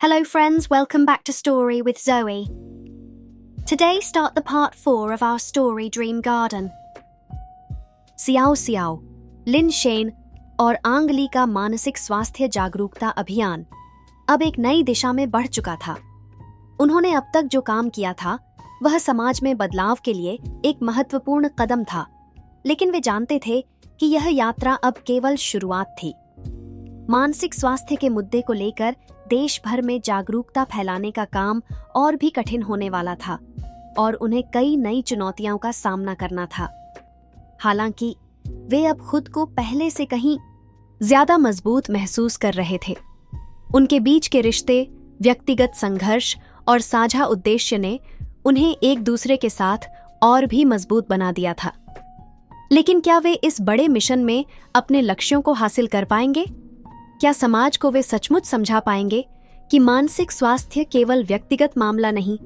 Hello friends, welcome back to Story with Zoe. Today start the part 4 of our story Dream Garden. Xiao Xiao, Lin Shen और Ang ली का मानसिक स्वास्थ्य जागरूकता अभियान अब एक नई दिशा में बढ़ चुका था। उन्होंने अब तक जो काम किया था वह समाज में बदलाव के लिए एक महत्वपूर्ण कदम था, लेकिन वे जानते थे कि यह यात्रा अब केवल शुरुआत थी। मानसिक स्वास्थ्य के मुद्दे को लेकर देश भर में जागरूकता फैलाने का काम और भी कठिन होने वाला था और उन्हें कई नई चुनौतियों का सामना करना था। हालांकि वे अब खुद को पहले से कहीं ज्यादा मजबूत महसूस कर रहे थे। उनके बीच के रिश्ते, व्यक्तिगत संघर्ष और साझा उद्देश्य ने उन्हें एक दूसरे के साथ और भी मजबूत बना दिया था। लेकिन क्या वे इस बड़े मिशन में अपने लक्ष्यों को हासिल कर पाएंगे? क्या समाज को वे सचमुच समझा पाएंगे कि मानसिक स्वास्थ्य केवल व्यक्तिगत मामला नहीं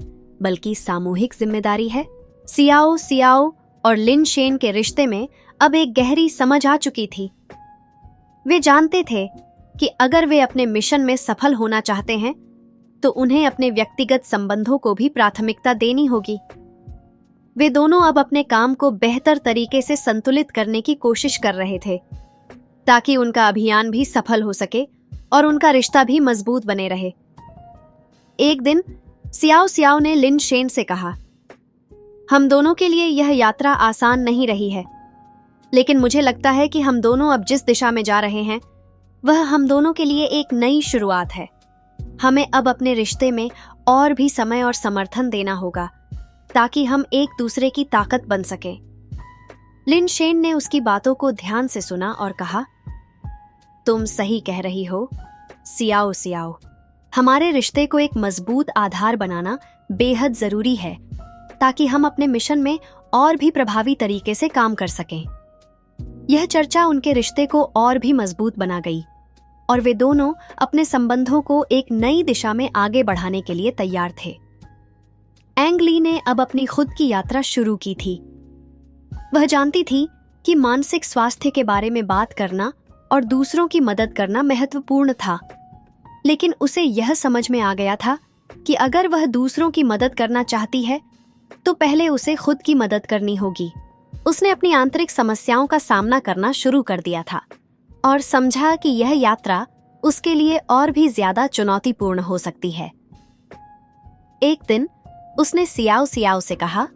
बल्कि सामूहिक जिम्मेदारी है? सियाओ सियाओ और लिन शेन के रिश्ते में अब एक गहरी समझ आ चुकी थी। वे जानते थे कि अगर वे अपने मिशन में सफल होना चाहते हैं तो उन्हें अपने व्यक्तिगत संबंधों को भी प्राथमिकता देनी होगी। वे दोनों अब अपने काम को बेहतर तरीके से संतुलित करने की कोशिश कर रहे थे ताकि उनका अभियान भी सफल हो सके और उनका रिश्ता भी मजबूत बने रहे। एक दिन सियाओ सियाओ ने लिन शेन से कहा, हम दोनों के लिए यह यात्रा आसान नहीं रही है, लेकिन मुझे लगता है कि हम दोनों अब जिस दिशा में जा रहे हैं वह हम दोनों के लिए एक नई शुरुआत है। हमें अब अपने रिश्ते में और भी समय और समर्थन देना होगा ताकि हम एक दूसरे की ताकत बन सकें। लिन शेन ने उसकी बातों को ध्यान से सुना और कहा, तुम सही कह रही हो सियाओ सियाओ, हमारे रिश्ते को एक मजबूत आधार बनाना बेहद जरूरी है ताकि हम अपने मिशन में और भी प्रभावी तरीके से काम कर सकें। यह चर्चा उनके रिश्ते को और भी मजबूत बना गई और वे दोनों अपने संबंधों को एक नई दिशा में आगे बढ़ाने के लिए तैयार थे। एंग ली ने अब अपनी खुद की यात्रा शुरू की थी। वह जानती थी कि मानसिक स्वास्थ्य के बारे में बात करना और दूसरों की मदद करना महत्वपूर्ण था, लेकिन उसे यह समझ में आ गया था कि अगर वह दूसरों की मदद करना चाहती है तो पहले उसे खुद की मदद करनी होगी। उसने अपनी आंतरिक समस्याओं का सामना करना शुरू कर दिया था और समझा कि यह यात्रा उसके लिए और भी ज्यादा चुनौतीपूर्ण हो सकती है। एक दिन उसने सियाओ सियाओ से कहा,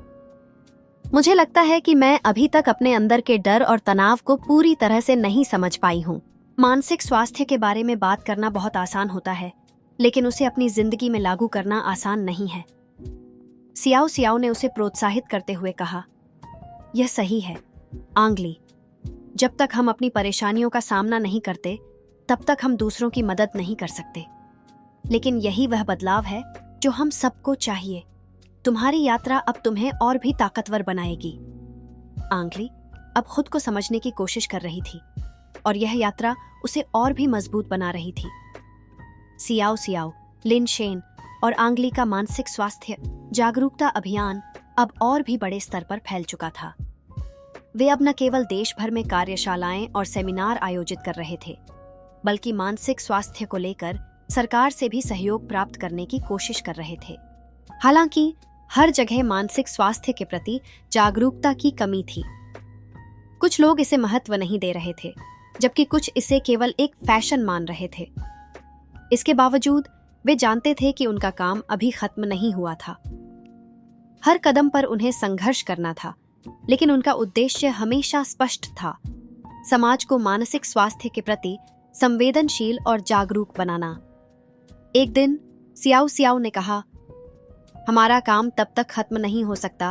मुझे लगता है कि मैं अभी तक अपने अंदर के डर और तनाव को पूरी तरह से नहीं समझ पाई हूँ। मानसिक स्वास्थ्य के बारे में बात करना बहुत आसान होता है, लेकिन उसे अपनी जिंदगी में लागू करना आसान नहीं है। सियाओ सियाओ ने उसे प्रोत्साहित करते हुए कहा, यह सही है आंग ली, जब तक हम अपनी परेशानियों का सामना नहीं करते तब तक हम दूसरों की मदद नहीं कर सकते। लेकिन यही वह बदलाव है जो हम सबको चाहिए। तुम्हारी यात्रा अब तुम्हें और भी ताकतवर बनाएगी। आंग ली अब खुद को समझने की कोशिश कर रही थी और यह यात्रा उसे और भी मजबूत बना रही थी। सियाओ सियाओ, लिन शेन और आंग ली का मानसिक स्वास्थ्य जागरूकता अभियान अब और भी बड़े स्तर पर फैल चुका था। वे अब न केवल देश भर में कार्यशालाएं और सेमिनार आयोजित कर रहे थे, बल्कि मानसिक स्वास्थ्य को लेकर सरकार से भी सहयोग प्राप्त करने की कोशिश कर रहे थे। हालांकि हर जगह मानसिक स्वास्थ्य के प्रति जागरूकता की कमी थी। कुछ लोग इसे महत्व नहीं दे रहे थे, जबकि कुछ इसे केवल एक फैशन मान रहे थे। इसके बावजूद वे जानते थे कि उनका काम अभी खत्म नहीं हुआ था। हर कदम पर उन्हें संघर्ष करना था, लेकिन उनका उद्देश्य हमेशा स्पष्ट था, समाज को मानसिक स्वास्थ्य के प्रति संवेदनशील और जागरूक बनाना। एक दिन सियाओ सियाओ ने कहा, हमारा काम तब तक खत्म नहीं हो सकता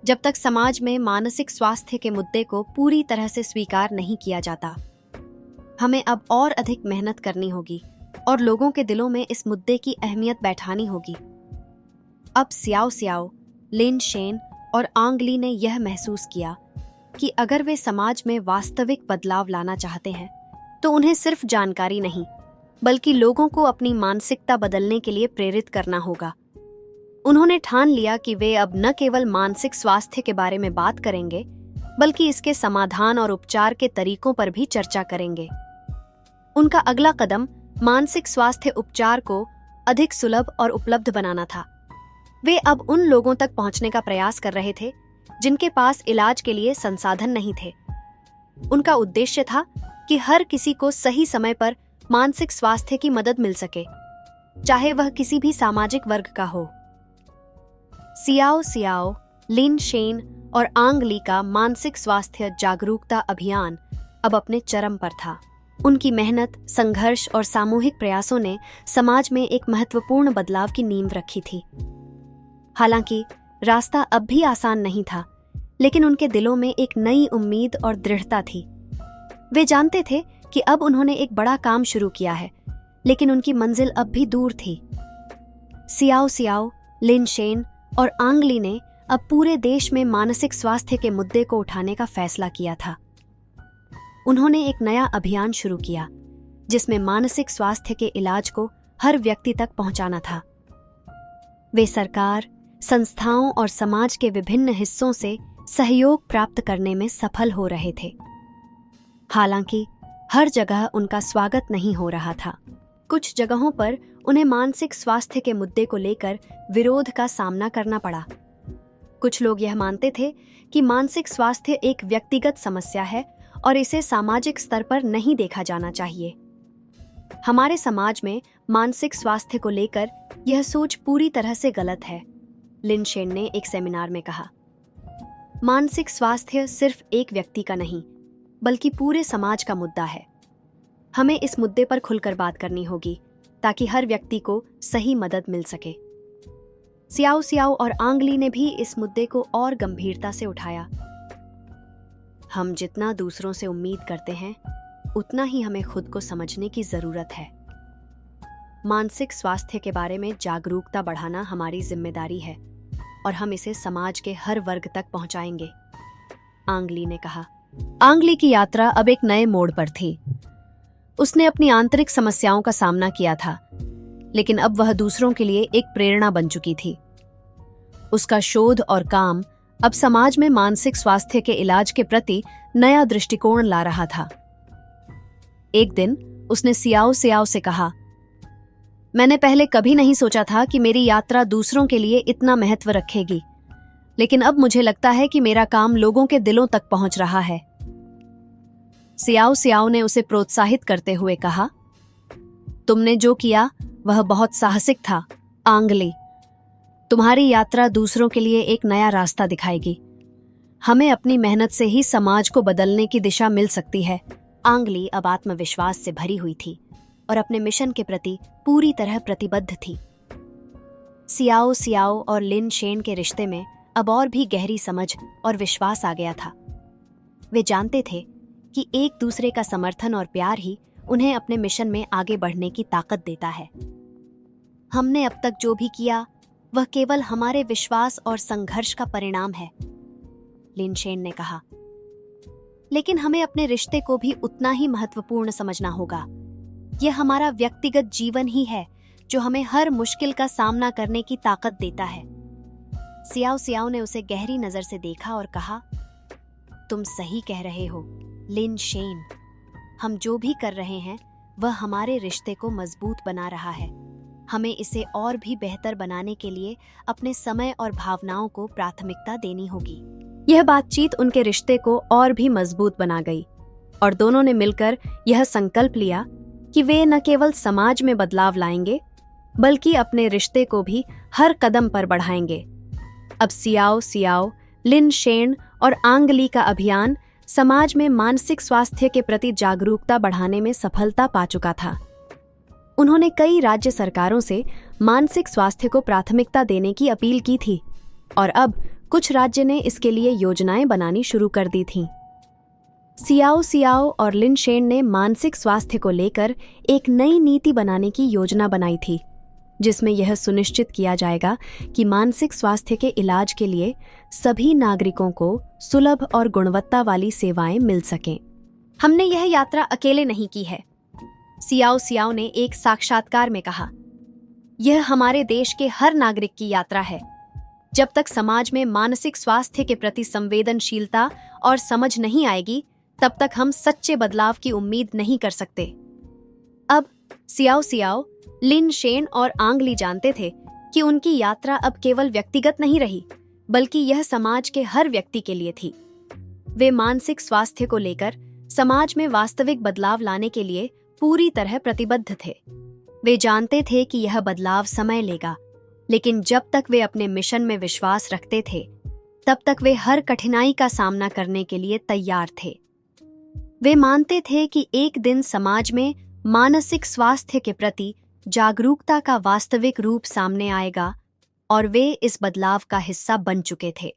जब तक समाज में मानसिक स्वास्थ्य के मुद्दे को पूरी तरह से स्वीकार नहीं किया जाता। हमें अब और अधिक मेहनत करनी होगी और लोगों के दिलों में इस मुद्दे की अहमियत बैठानी होगी। अब सियाओ सियाओ, लिन शेन और आंग ली ने यह महसूस किया कि अगर वे समाज में वास्तविक बदलाव लाना चाहते हैं तो उन्हें सिर्फ जानकारी नहीं बल्कि लोगों को अपनी मानसिकता बदलने के लिए प्रेरित करना होगा। उन्होंने ठान लिया कि वे अब न केवल मानसिक स्वास्थ्य के बारे में बात करेंगे बल्कि इसके समाधान और उपचार के तरीकों पर भी चर्चा करेंगे। उनका अगला कदम मानसिक स्वास्थ्य उपचार को अधिक सुलभ और उपलब्ध बनाना था। वे अब उन लोगों तक पहुंचने का प्रयास कर रहे थे जिनके पास इलाज के लिए संसाधन नहीं थे। उनका उद्देश्य था कि हर किसी को सही समय पर मानसिक स्वास्थ्य की मदद मिल सके, चाहे वह किसी भी सामाजिक वर्ग का हो। सियाओ सियाओ, लिन शेन और आंग ली का मानसिक स्वास्थ्य जागरूकता अभियान अब अपने चरम पर था। उनकी मेहनत, संघर्ष और सामूहिक प्रयासों ने समाज में एक महत्वपूर्ण बदलाव की नींव रखी थी। हालांकि रास्ता अब भी आसान नहीं था, लेकिन उनके दिलों में एक नई उम्मीद और दृढ़ता थी। वे जानते थे कि अब उन्होंने एक बड़ा काम शुरू किया है, लेकिन उनकी मंजिल अब भी दूर थी। सियाओ सियाओ, लिन शेन और आंग ली ने अब पूरे देश में मानसिक स्वास्थ्य के मुद्दे को उठाने का फैसला किया था। उन्होंने एक नया अभियान शुरू किया जिसमें मानसिक स्वास्थ्य के इलाज को हर व्यक्ति तक पहुंचाना था। वे सरकार, संस्थाओं और समाज के विभिन्न हिस्सों से सहयोग प्राप्त करने में सफल हो रहे थे। हालांकि हर जगह उनका स्वागत नहीं हो रहा था। कुछ जगहों पर उन्हें मानसिक स्वास्थ्य के मुद्दे को लेकर विरोध का सामना करना पड़ा। कुछ लोग यह मानते थे कि मानसिक स्वास्थ्य एक व्यक्तिगत समस्या है और इसे सामाजिक स्तर पर नहीं देखा जाना चाहिए। हमारे समाज में मानसिक स्वास्थ्य को लेकर यह सोच पूरी तरह से गलत है, लिन शेन ने एक सेमिनार में कहा। मानसिक स्वास्थ्य सिर्फ एक व्यक्ति का नहीं, बल्कि पूरे समाज का मुद्दा है। हमें इस मुद्दे पर खुलकर बात करनी होगी ताकि हर व्यक्ति को सही मदद मिल सके। सियाओ सियाओ और आंग ली ने भी इस मुद्दे को और गंभीरता से उठाया। हम जितना दूसरों से उम्मीद करते हैं, उतना ही हमें खुद को समझने की जरूरत है। मानसिक स्वास्थ्य के बारे में जागरूकता बढ़ाना हमारी जिम्मेदारी है और हम इसे समाज के हर वर्ग तक पहुंचाएंगे, आंग ली ने कहा। आंग ली की यात्रा अब एक नए मोड़ पर थी। उसने अपनी आंतरिक समस्याओं का सामना किया था, लेकिन अब वह दूसरों के लिए एक प्रेरणा बन चुकी थी। उसका शोध और काम अब समाज में मानसिक स्वास्थ्य के इलाज के प्रति नया दृष्टिकोण ला रहा था। एक दिन उसने सियाओ सियाओ से कहा, मैंने पहले कभी नहीं सोचा था कि मेरी यात्रा दूसरों के लिए इतना महत्व रखेगी, लेकिन अब मुझे लगता है कि मेरा काम लोगों के दिलों तक पहुंच रहा है। सियाओ सियाओ ने उसे प्रोत्साहित करते हुए कहा, तुमने जो किया वह बहुत साहसिक था, आंग ली। तुम्हारी यात्रा दूसरों के लिए एक नया रास्ता दिखाएगी। हमें अपनी मेहनत से ही समाज को बदलने की दिशा मिल सकती है। आंग ली अब आत्मविश्वास से भरी हुई थी और अपने मिशन के प्रति पूरी तरह प्रतिबद्ध थी। सियाओ सियाओ और लिन शेन के रिश्ते में अब और भी गहरी समझ और विश्वास आ गया था। वे जानते थे कि एक दूसरे का समर्थन और प्यार ही उन्हें अपने मिशन में आगे बढ़ने की ताकत देता है। हमने अब तक जो भी किया वह केवल हमारे विश्वास और संघर्ष का परिणाम है, लिन शेन ने कहा। लेकिन हमें अपने रिश्ते को भी उतना ही महत्वपूर्ण समझना होगा। यह हमारा व्यक्तिगत जीवन ही है जो हमें हर मुश्किल का सामना करने की ताकत देता है। सियाओ सियाओ ने उसे गहरी नजर से देखा और कहा, तुम सही कह रहे हो, लिन शेन। हम जो भी कर रहे हैं वह हमारे रिश्ते को मजबूत बना रहा है। हमें इसे और भी बेहतर बनाने के लिए अपने समय और भावनाओं को प्राथमिकता देनी होगी। यह बातचीत उनके रिश्ते को और भी मजबूत बना गई और दोनों ने मिलकर यह संकल्प लिया कि वे न केवल समाज में बदलाव लाएंगे, बल्कि अपने रिश्ते को भी हर कदम पर बढ़ाएंगे। अब सियाओ सियाओ, लिन शेन और आंग ली का अभियान समाज में मानसिक स्वास्थ्य के प्रति जागरूकता बढ़ाने में सफलता पा चुका था। उन्होंने कई राज्य सरकारों से मानसिक स्वास्थ्य को प्राथमिकता देने की अपील की थी और अब कुछ राज्य ने इसके लिए योजनाएं बनानी शुरू कर दी थीं। सियाओ सियाओ और लिन शेन ने मानसिक स्वास्थ्य को लेकर एक नई नीति बनाने की योजना बनाई थी, जिसमें यह सुनिश्चित किया जाएगा कि मानसिक स्वास्थ्य के इलाज के लिए सभी नागरिकों को सुलभ और गुणवत्ता वाली सेवाएं मिल सकें। हमने यह यात्रा अकेले नहीं की है, सियाओ सियाओ ने एक साक्षात्कार में कहा। यह हमारे देश के हर नागरिक की यात्रा है। जब तक समाज में मानसिक स्वास्थ्य के प्रति संवेदनशीलता और समझ नहीं आएगी, तब तक हम सच्चे बदलाव की उम्मीद नहीं कर सकते। अब सियाओ सियाओ, लिन शेन और आंग ली जानते थे कि उनकी यात्रा अब केवल व्यक्तिगत नहीं रही, बल्कि यह समाज के हर व्यक्ति के लिए थी। वे मानसिक स्वास्थ्य को लेकर समाज में वास्तविक बदलाव लाने के लिए पूरी तरह प्रतिबद्ध थे। वे जानते थे कि यह बदलाव समय लेगा, लेकिन जब तक वे अपने मिशन में विश्वास रखते थे, तब तक वे हर कठिनाई का सामना करने के लिए तैयार थे। वे मानते थे कि एक दिन समाज में मानसिक स्वास्थ्य के प्रति जागरूकता का वास्तविक रूप सामने आएगा और वे इस बदलाव का हिस्सा बन चुके थे।